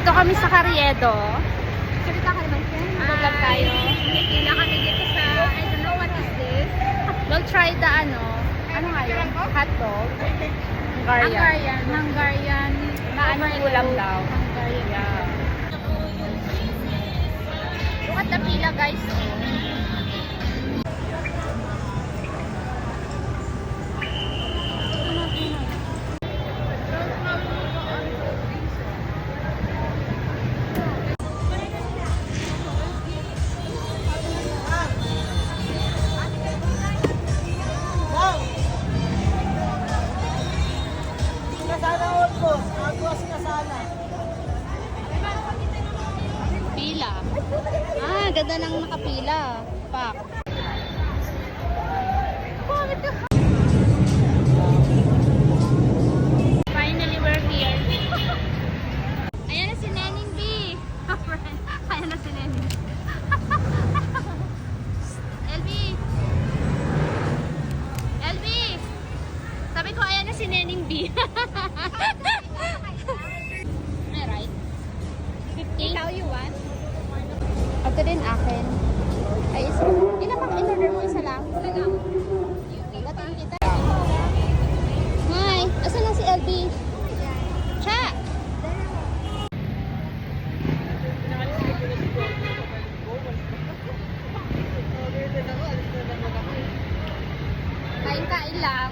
Dito kami sa Carriedo. Salita ka naman, Ken. Mag-vlog tayo. Pila kami dito sa, I don't know what is this. We'll try the ano nga yun? Hotdog. Hungarian. Hungarian. Na ano ulam daw. Hungarian. Yeah. Look at the pila, guys. Pila. Ah, ganda ng nakapila. Pak. Finally, we're here. Ayan na si Nening B. Ayan na si Nening. LB. LB. Sabi ko, ayan na si Nening B. Ay, right? 50? Ikaw you want? Ito din akin. Ay, ilan pang in-order mo? Isa lang? Isa lang. Batiin kita. Hi! Asan na si LB? Cha! Kain-kain lang.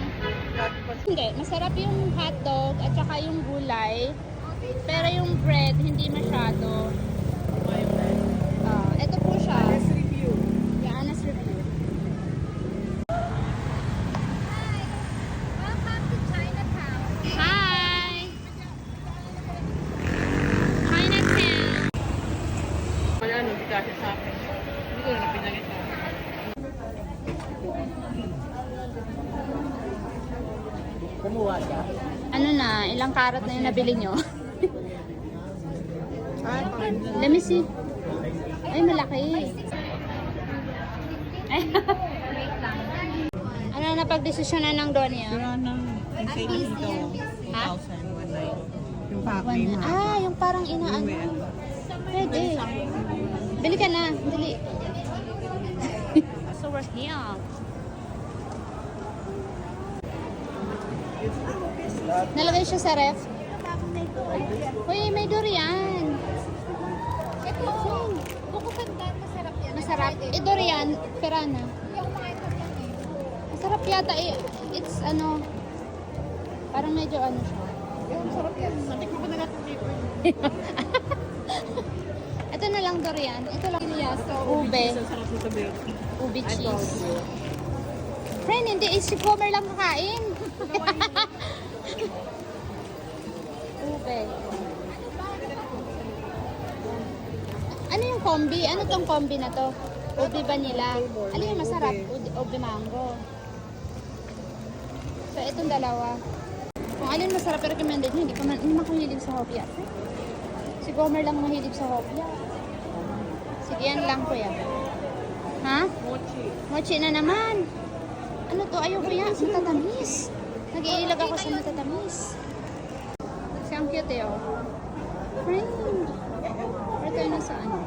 Hindi, masarap yung hotdog at saka yung gulay. Pero yung bread, hindi masyado. Ito po siya. Honest review. Yeah, honest review. Welcome to Chinatown. Hi! Chinatown. Wala, no, di kasi sa akin. Hindi ko na pinalita. Kumuha siya? Ano na, ilang karat na yung nabili nyo? Let me see. Ay, malaki. Ay. Ano na pag-desisyon na ng Donia? Sira ng savings ito. Ha? 2,000, 1,900. Yung packing ha. Yung parang inaano. Pwede. Bili ka na. Dali. So we're here. Nalagay siya sa ref. Uy, may durian. Ito, buko sandan, masarap yan. Masarap. Durian, perana. Hindi ako makain ng yan eh. Masarap yata. It's ano, parang medyo ano siya. Masarap yan. Natikman ko na natin dito. Ito na lang durian. Ito lang. So, Ube. Sarap nito, babe. Ube I told cheese. you. Friend, hindi. Si Comer lang kakain. Ube. Ano yung kombi? Ano tong kombi na to? Ube vanilla. Ano yung masarap? Ube mango. So, itong dalawa. Kung alin masarap, recommended nyo. Hindi naman ko hilig sa hopya. Si Comer lang mahilig sa hopya. Sige, yan lang kuya. Ha? Mochi. Mochi na naman. Ano to? Ayoko yan. Matatamis. Nag-iilag ako sa matatamis. Kasi ang cute eh, oh. Friend. Pero tayo na sa ano?